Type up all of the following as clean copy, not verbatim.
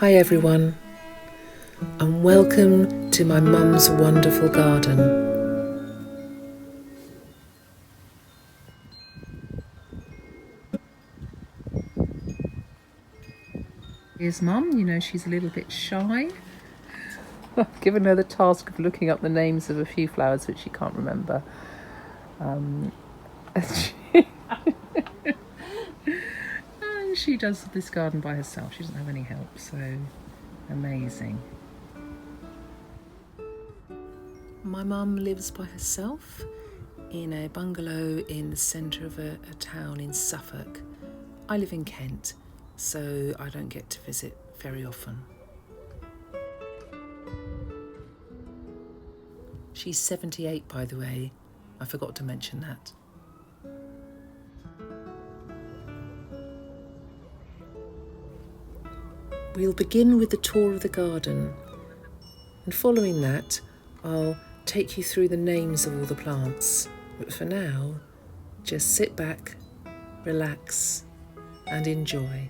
Hi everyone, and welcome to my mum's wonderful garden. Here's Mum. You know, she's a little bit shy. I've given her the task of looking up the names of a few flowers which she can't remember. And she does this garden by herself. She doesn't have any help, so amazing. My mum lives by herself in a bungalow in the centre of a town in Suffolk. I live in Kent, so I don't get to visit very often. She's 78, by the way. I forgot to mention that. We'll begin with the tour of the garden, and following that, I'll take you through the names of all the plants. But for now, just sit back, relax, and enjoy.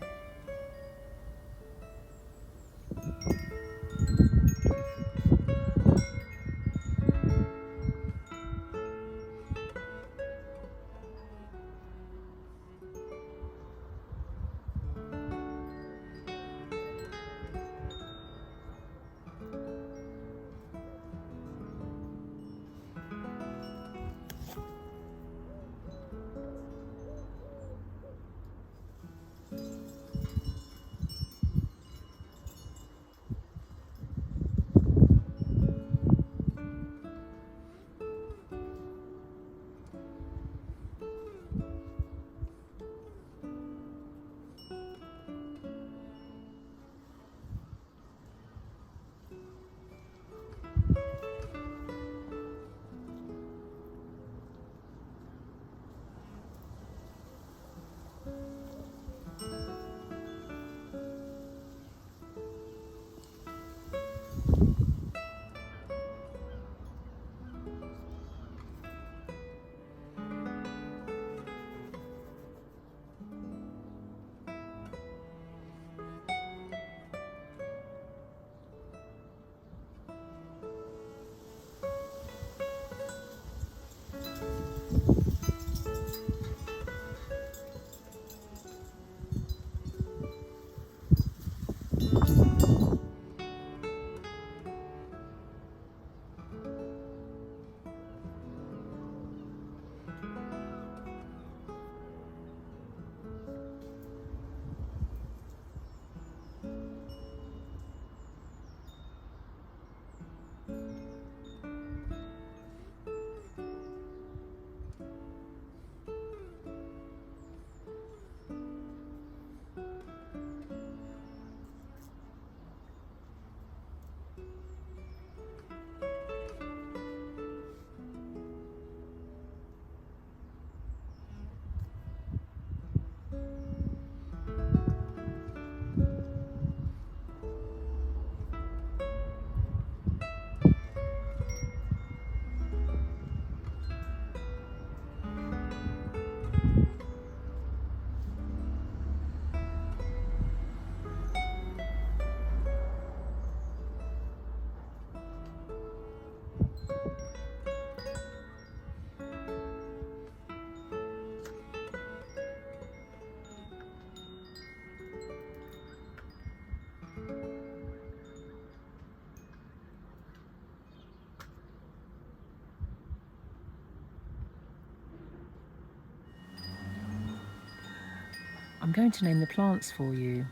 I'm going to name the plants for you.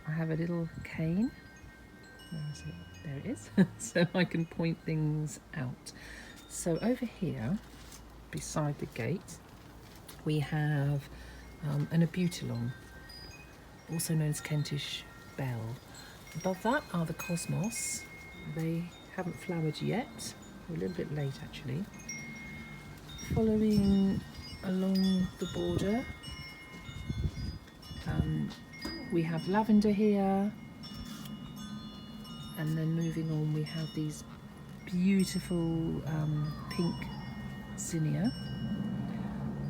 I have a little cane. Where is it? There it is. So I can point things out. So over here, beside the gate, we have an abutilon, also known as Kentish bell. Above that are the cosmos. They haven't flowered yet. They're a little bit late actually. Following along the border, we have lavender here, and then moving on we have these beautiful pink zinnia,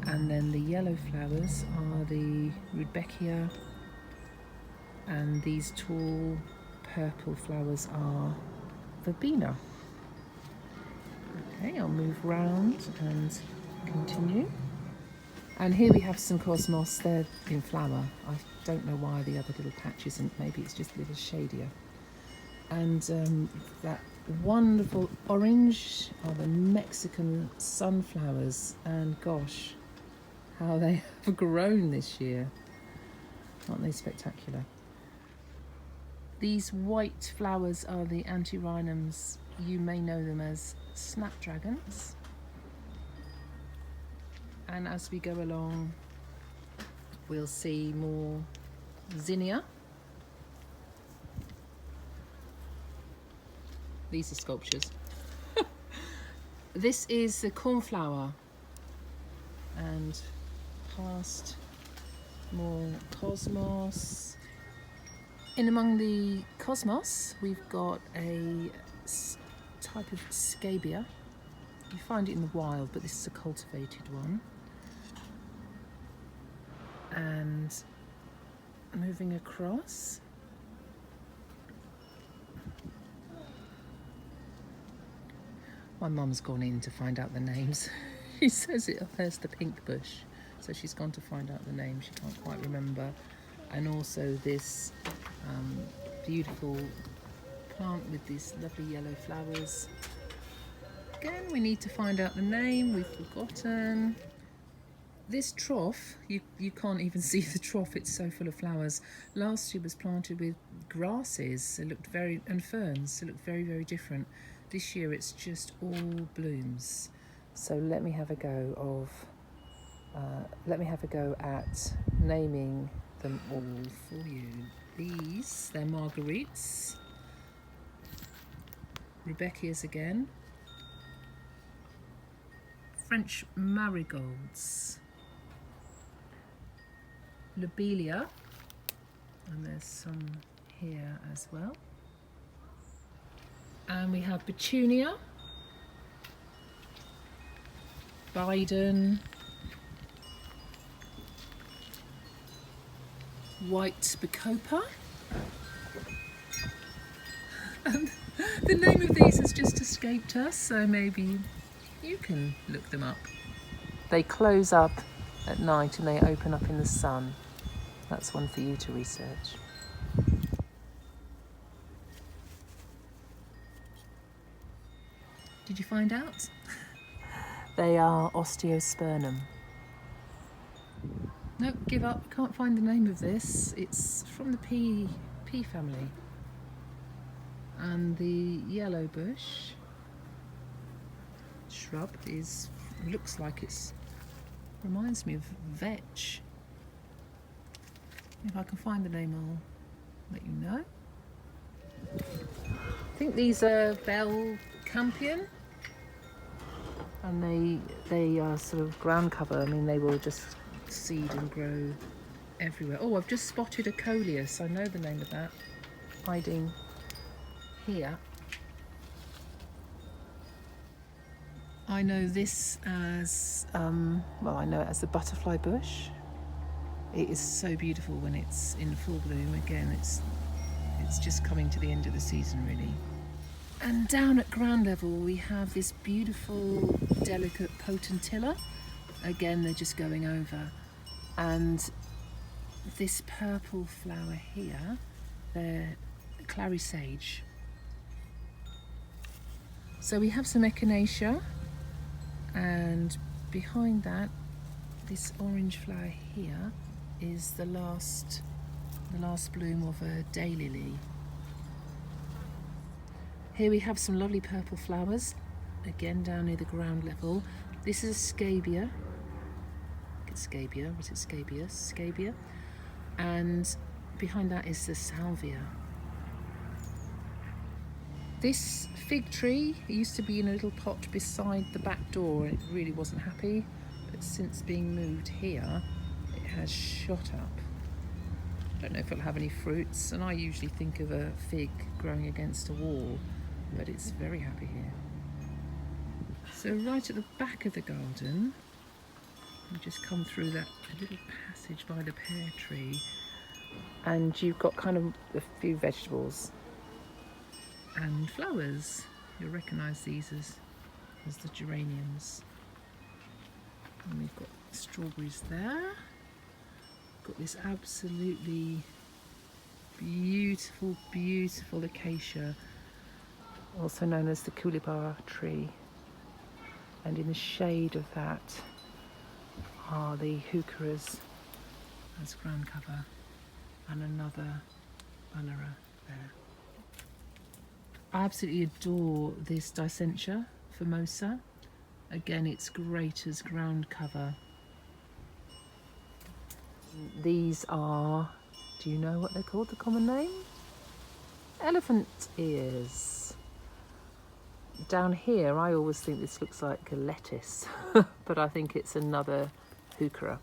and then the yellow flowers are the rudbeckia and these tall purple flowers are verbena. Okay, I'll move round and continue. And here we have some cosmos. They're in flower. I don't know why the other little patch isn't. Maybe it's just a little shadier. And that wonderful orange are the Mexican sunflowers. And gosh, how they have grown this year. Aren't they spectacular? These white flowers are the antirrhinums. You may know them as snapdragons. And as we go along, we'll see more zinnia. These are sculptures. This is the cornflower. And past more cosmos. In among the cosmos, we've got a type of Scabia. You find it in the wild, but this is a cultivated one. And moving across, my mum's gone in to find out the names. She says it there's the pink bush, so she's gone to find out the name. She can't quite remember. And also this beautiful plant with these lovely yellow flowers. Again, we need to find out the name. We've forgotten. This trough, you can't even see the trough. It's so full of flowers. Last year was planted with grasses. It looked and ferns. It looked very, very different. This year it's just all blooms. So let me have a go at naming them all for you. These, they're marguerites. Rebecca's again. French marigolds. Lobelia, and there's some here as well. And we have petunia, Biden, white bacopa, and the name of these has just escaped us, so maybe you can look them up. They close up at night and they open up in the sun. That's one for you to research. Did you find out? They are osteospermum. Nope, give up. Can't find the name of this. It's from the pea family. And the yellow bush shrub looks like reminds me of vetch. If I can find the name, I'll let you know. I think these are bell campion, and they are sort of ground cover. I mean, they will just seed and grow everywhere. Oh, I've just spotted a coleus. I know the name of that, hiding here. I know this as I know it as the butterfly bush. It is so beautiful when it's in full bloom. Again, it's just coming to the end of the season, really. And down at ground level, we have this beautiful, delicate potentilla. Again, they're just going over. And this purple flower here, they're clary sage. So we have some echinacea, and behind that, this orange flower here is the last bloom of a daylily. Here we have some lovely purple flowers, again down near the ground level. This is a Scabia. It's Scabia, was it Scabia? Scabia. And behind that is the salvia. This fig tree used to be in a little pot beside the back door, and it really wasn't happy, but since being moved here, it has shot up. I don't know if it'll have any fruits, and I usually think of a fig growing against a wall, but it's very happy here. So right at the back of the garden, you just come through that little passage by the pear tree, and you've got kind of a few vegetables. and flowers. You'll recognise these as the geraniums. And we've got strawberries there. Got this absolutely beautiful, beautiful acacia, also known as the coolibah tree. And in the shade of that are the heucheras as ground cover, and another bunnera there. I absolutely adore this Dicentia famosa. Again, it's great as ground cover. These are, do you know what they're called, the common name? Elephant ears. Down here, I always think this looks like a lettuce, but I think it's another heuchera.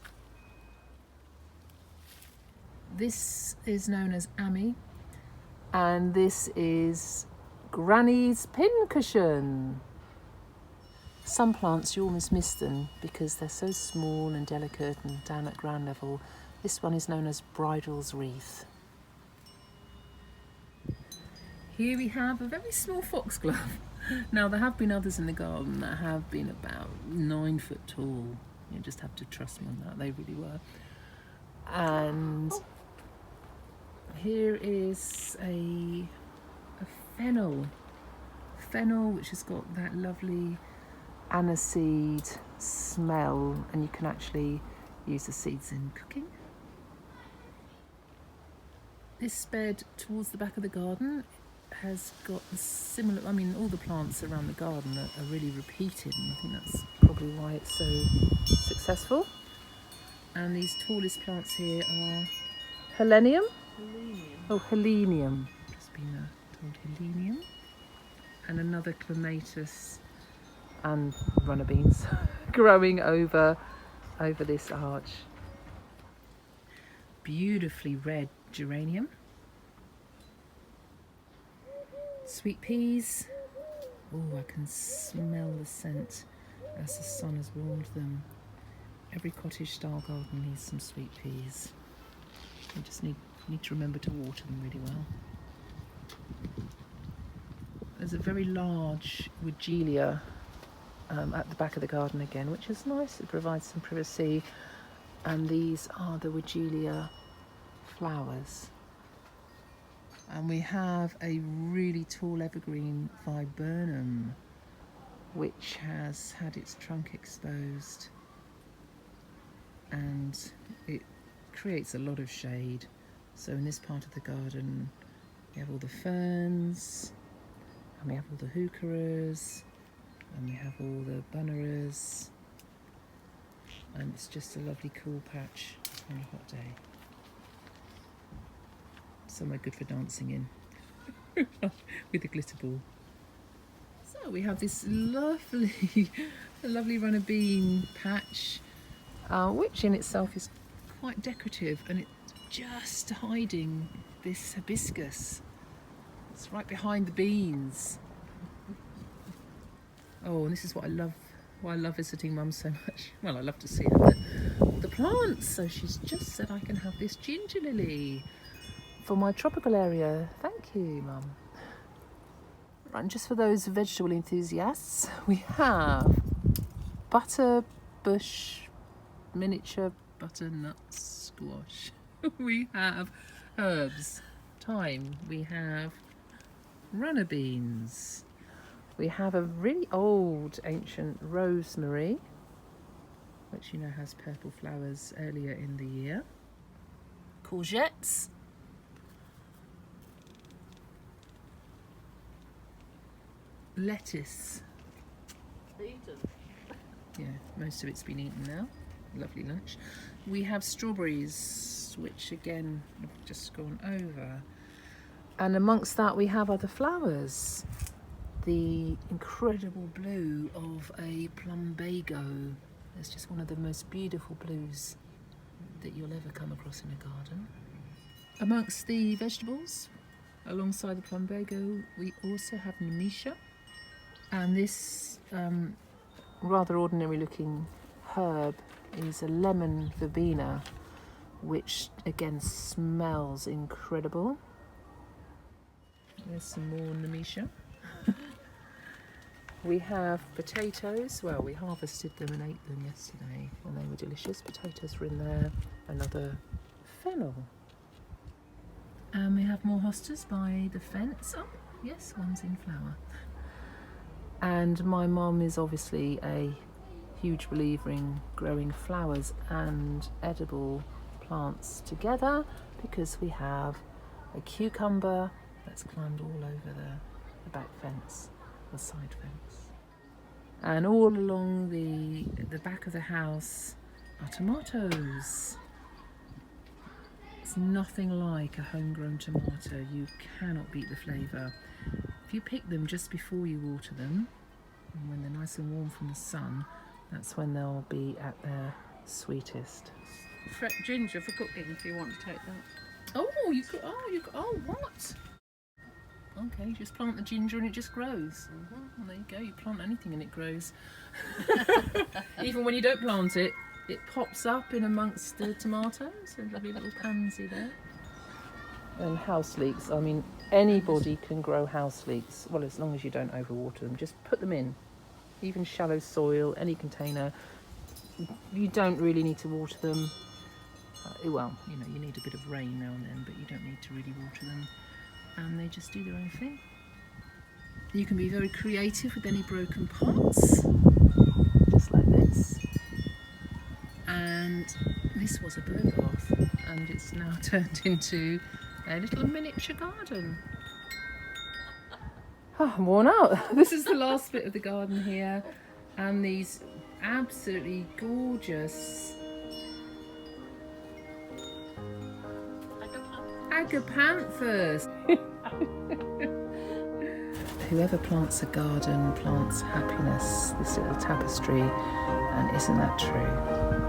This is known as Ami, and this is Granny's Pincushion. Some plants you almost miss them because they're so small and delicate and down at ground level. This one is known as Bridal's Wreath. Here we have a very small foxglove. Now there have been others in the garden that have been about 9 foot tall. You just have to trust me on that, they really were. And here is a fennel. Fennel, which has got that lovely aniseed smell, and you can actually use the seeds in cooking. This bed towards the back of the garden has got a similar, I mean all the plants around the garden are really repeated, and I think that's probably why it's so successful. And these tallest plants here are Helenium? Oh, Helenium. Just been told Helenium. And another clematis and runner beans growing over this arch. Beautifully red geranium. Sweet peas. Oh, I can smell the scent as the sun has warmed them. Every cottage style garden needs some sweet peas. You just need to remember to water them really well. There's a very large Weigela at the back of the garden again, which is nice. It provides some privacy. And these are the Weigela flowers. And we have a really tall evergreen viburnum, which has had its trunk exposed, and it creates a lot of shade. So in this part of the garden we have all the ferns, and we have all the heucheras, and we have all the bunneras, and it's just a lovely cool patch on a hot day. Somewhere good for dancing in with a glitter ball. So we have this lovely runner bean patch, which in itself is quite decorative, and it's just hiding this hibiscus. It's right behind the beans. Oh, and this is what I love. Why I love visiting Mum so much. Well, I love to see her, but the plants. So she's just said I can have this ginger lily for my tropical area. Thank you, Mum. Right, and just for those vegetable enthusiasts, we have butterbush, miniature butternut squash. We have herbs, thyme. We have runner beans. We have a really old, ancient rosemary, which you know has purple flowers earlier in the year. Courgettes. Lettuce. Eaten. Yeah, most of it's been eaten now. Lovely lunch. We have strawberries, which again I've just gone over. And amongst that we have other flowers. The incredible blue of a plumbago. It's just one of the most beautiful blues that you'll ever come across in a garden. Amongst the vegetables, alongside the plumbago, we also have nemesia. And this rather ordinary looking herb is a lemon verbena, which again smells incredible. There's some more Nemesia. We have potatoes. Well, we harvested them and ate them yesterday and they were delicious. Potatoes were in there. Another fennel. And we have more hostas by the fence. Oh, yes, one's in flower. And my mum is obviously a huge believer in growing flowers and edible plants together because we have a cucumber that's climbed all over the back fence, the side fence. And all along the back of the house are tomatoes. It's nothing like a homegrown tomato. You cannot beat the flavour. If you pick them just before you water them, and when they're nice and warm from the sun, that's when they'll be at their sweetest. Fresh ginger for cooking if you want to take that. Oh, what? Okay, just plant the ginger and it just grows. Well, there you go, you plant anything and it grows. Even when you don't plant it, it pops up in amongst the tomatoes, so there'll be a little pansy there. And house leeks, I mean, anybody can grow house leeks, well, as long as you don't overwater them. Just put them in, even shallow soil, any container. You don't really need to water them. Well, you know, you need a bit of rain now and then, but you don't need to really water them. And they just do their own thing. You can be very creative with any broken pots, just like this. And this was a bird bath, and it's now turned into a little miniature garden. Oh, I'm worn out. This is the last bit of the garden here, and these absolutely gorgeous agapanthus. Whoever plants a garden plants happiness, this little tapestry, and isn't that true?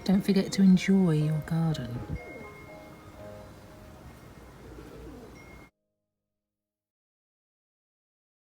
Don't forget to enjoy your garden.